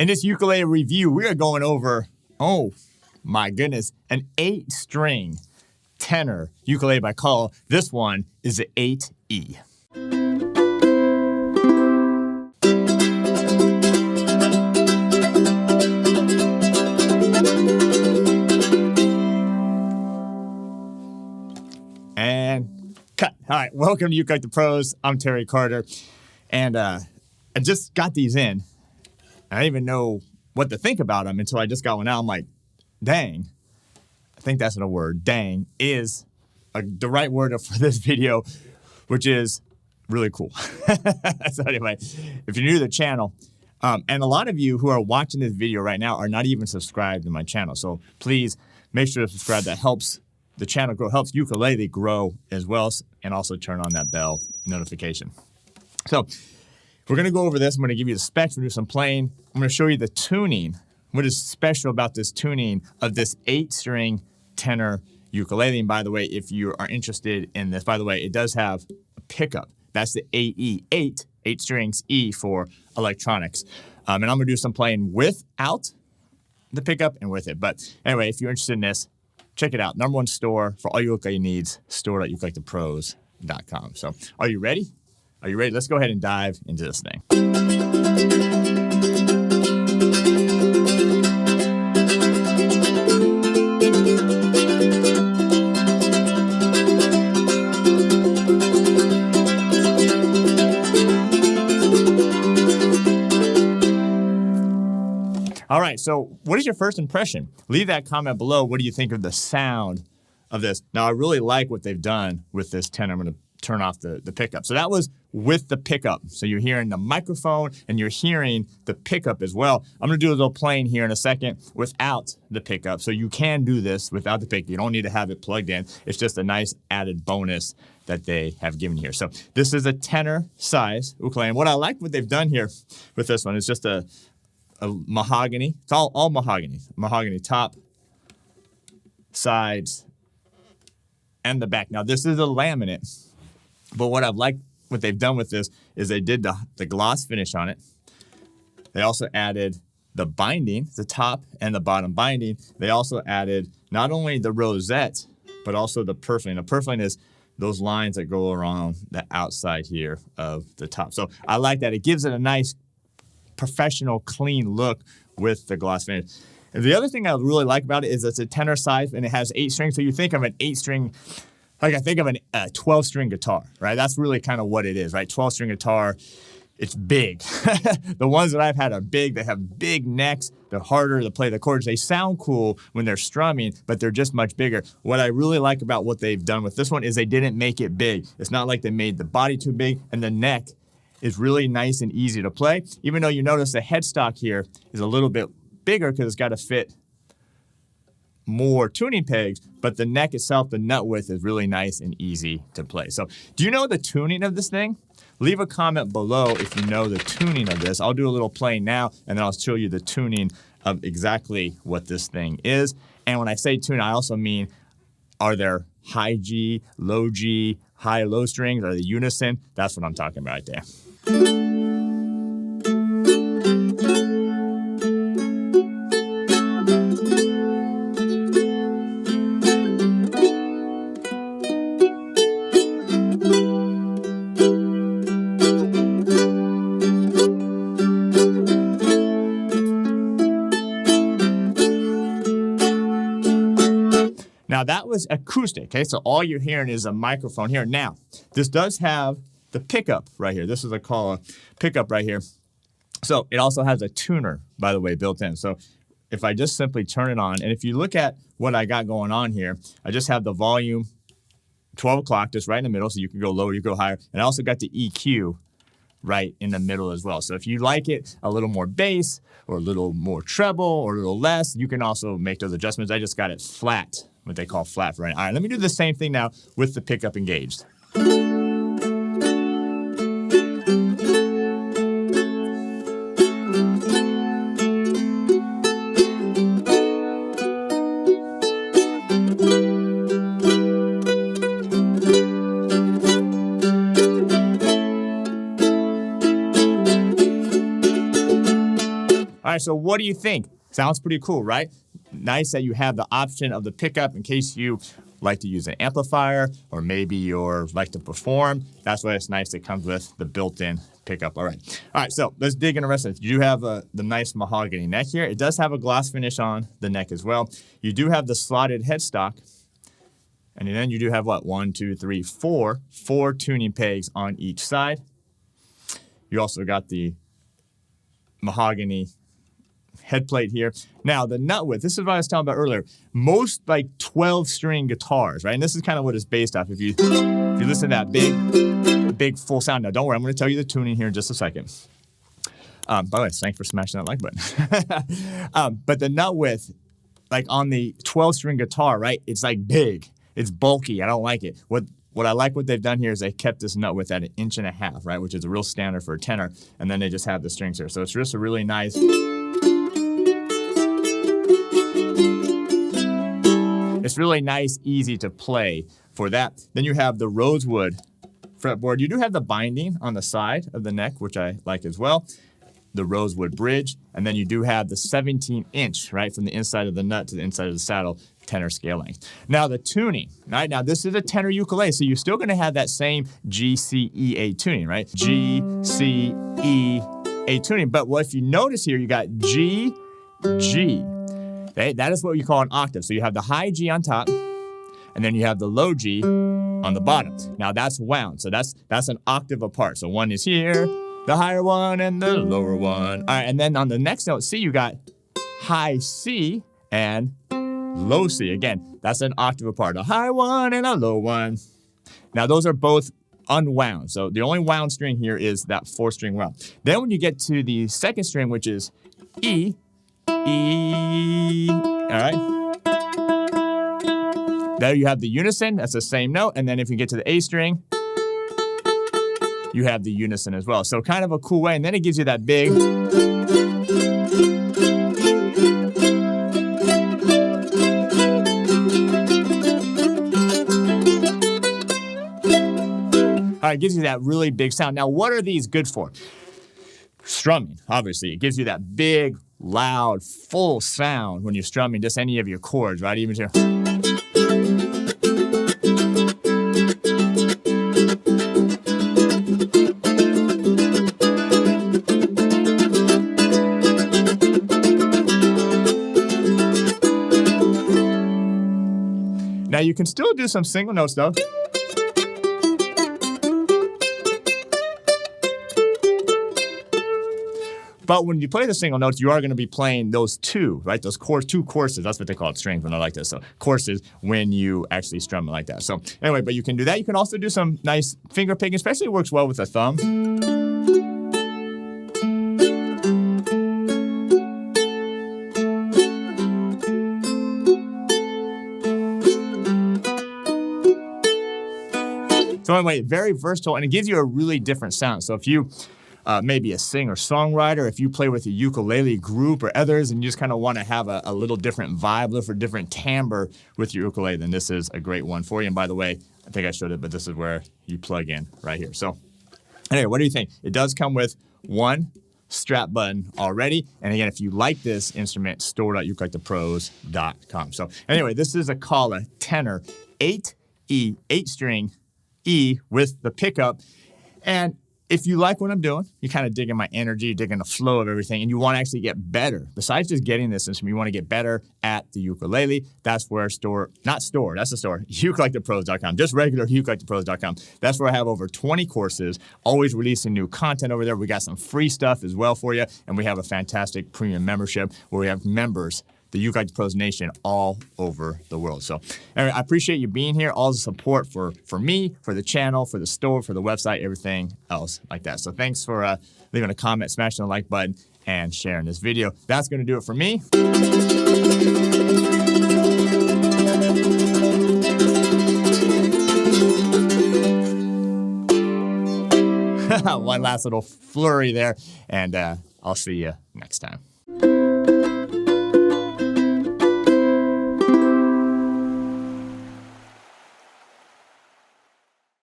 In this ukulele review, we are going over, oh my goodness, an 8-string tenor ukulele by KA. This one is the 8E. And cut. All right, welcome to ukelikethepros. I'm Terry Carter, and I just got these in. I didn't even know what to think about them until I just got one out. I'm like, dang. I think that's not a word. Dang is the right word for this video, which is really cool. So anyway, if you're new to the channel, and a lot of you who are watching this video right now are not even subscribed to my channel. So please make sure to subscribe. That helps the channel grow, helps ukulele grow as well, and also turn on that bell notification. So we're going to go over this. I'm going to give you the specs. We'll do some playing. I'm going to show you the tuning. What is special about this tuning of this 8-string tenor ukulele? And by the way, if you are interested in this, by the way, it does have a pickup. That's the AE, 8 strings, E for electronics. And I'm going to do some playing without the pickup and with it. But anyway, if you're interested in this, check it out. #1 store for all your ukulele needs, store.ukelikethepros.com. So are you ready? Are you ready? Let's go ahead and dive into this thing. All right, so what is your first impression? Leave that comment below. What do you think of the sound of this? Now, I really like what they've done with this tenor. I'm going to turn off the pickup. So that was with the pickup. So you're hearing the microphone and you're hearing the pickup as well. I'm going to do a little playing here in a second without the pickup. So you can do this without the pickup. You don't need to have it plugged in. It's just a nice added bonus that they have given here. So this is a tenor size ukulele. And what I like what they've done here with this one is just a mahogany. It's all mahogany. Mahogany top, sides, and the back. Now this is a laminate. But what I've liked, what they've done with this is they did the gloss finish on it. They also added the binding, the top and the bottom binding. They also added not only the rosette, but also the purfling. The purfling is those lines that go around the outside here of the top. So I like that. It gives it a nice professional, clean look with the gloss finish. And the other thing I really like about it is it's a tenor size and it has 8 strings. So you think of an 8-string, like I think of a 12-string guitar, right? That's really kind of what it is, right? 12-string guitar, it's big. The ones that I've had are big. They have big necks. They're harder to play the chords. They sound cool when they're strumming, but they're just much bigger. What I really like about what they've done with this one is they didn't make it big. It's not like they made the body too big, and the neck is really nice and easy to play, even though you notice the headstock here is a little bit bigger because it's got to fit more tuning pegs, but the neck itself, the nut width, is really nice and easy to play. So do you know the tuning of this thing? Leave a comment below if you know the tuning of this. I'll do a little playing now, and then I'll show you the tuning of exactly what this thing is. And when I say tune, I also mean, are there high G, low G, high, low strings? Are they unison? That's what I'm talking about right there. Now that was acoustic, okay? So all you're hearing is a microphone here. Now, this does have the pickup right here. This is a KA pickup right here. So it also has a tuner, by the way, built in. So if I just simply turn it on, and if you look at what I got going on here, I just have the volume 12 o'clock just right in the middle, so you can go lower, you can go higher. And I also got the EQ right in the middle as well. So if you like it a little more bass or a little more treble or a little less, you can also make those adjustments. I just got it flat, what they call flat for right now. All right, let me do the same thing now with the pickup engaged. All right, right, so what do you think? Sounds pretty cool, right? Nice that you have the option of the pickup in case you like to use an amplifier or maybe you're like to perform. That's why it's nice. It comes with the built-in pickup. All right, so let's dig into the rest of it. You do have the nice mahogany neck here. It does have a gloss finish on the neck as well. You do have the slotted headstock. And then you do have what? 1, 2, 3, 4 tuning pegs on each side. You also got the mahogany head plate here. Now, the nut width, this is what I was talking about earlier. Most like 12-string guitars, right? And this is kind of what it's based off. If you listen to that big full sound. Now, don't worry, I'm going to tell you the tuning here in just a second. By the way, thanks for smashing that like button. But the nut width, like on the 12-string guitar, right? It's like big. It's bulky. I don't like it. What I like what they've done here is they kept this nut width at 1.5 inches, right? Which is a real standard for a tenor. And then they just have the strings here. So it's just a really nice... It's really nice, easy to play for that. Then you have the rosewood fretboard. You do have the binding on the side of the neck, which I like as well. The rosewood bridge. And then you do have the 17-inch, right, from the inside of the nut to the inside of the saddle, tenor scale length. Now the tuning, right? Now this is a tenor ukulele, so you're still going to have that same G, C, E, A tuning, right? G, C, E, A tuning. But what if you notice here, you got G, G. Okay? That is what you call an octave. So you have the high G on top, and then you have the low G on the bottom. Now that's wound, so that's an octave apart. So one is here, the higher one, and the lower one. All right, and then on the next note, C, you got high C and low C. Again, that's an octave apart. A high one and a low one. Now those are both unwound. So the only wound string here is that 4-string wound. Then when you get to the second string, which is E, E, all right. There you have the unison. That's the same note. And then if you get to the A string, you have the unison as well. So kind of a cool way. And then it gives you that big... All right, it gives you that really big sound. Now, what are these good for? Strumming, obviously. It gives you that big, loud, full sound when you're strumming just any of your chords, right? Even here. Now, you can still do some single notes, though. But when you play the single notes, you are going to be playing those two, right? Those two courses. That's what they call it, strings, when I like this. So courses when you actually strum it like that. So anyway, but you can do that. You can also do some nice finger picking, especially it works well with a thumb. So anyway, very versatile, and it gives you a really different sound. So if you maybe a singer-songwriter, if you play with a ukulele group or others and you just kind of want to have a little different vibe, a different timbre with your ukulele, then this is a great one for you. And by the way, I think I showed it, but this is where you plug in right here. So anyway, what do you think? It does come with one strap button already. And again, if you like this instrument, store.ukelikethepros.com. So anyway, this is a Kala Tenor 8E, 8-string E with the pickup. And if you like what I'm doing, you're kind of digging my energy, digging the flow of everything, and you want to actually get better. Besides just getting this instrument, you want to get better at the ukulele. That's where ukelikethepros.com. Just regular ukelikethepros.com. That's where I have over 20 courses, always releasing new content over there. We got some free stuff as well for you, and we have a fantastic premium membership where we have members, the Ukulele Pros Nation, all over the world. So anyway, I appreciate you being here, all the support for me, for the channel, for the store, for the website, everything else like that. So thanks for leaving a comment, smashing the like button, and sharing this video. That's going to do it for me. One last little flurry there, and I'll see you next time.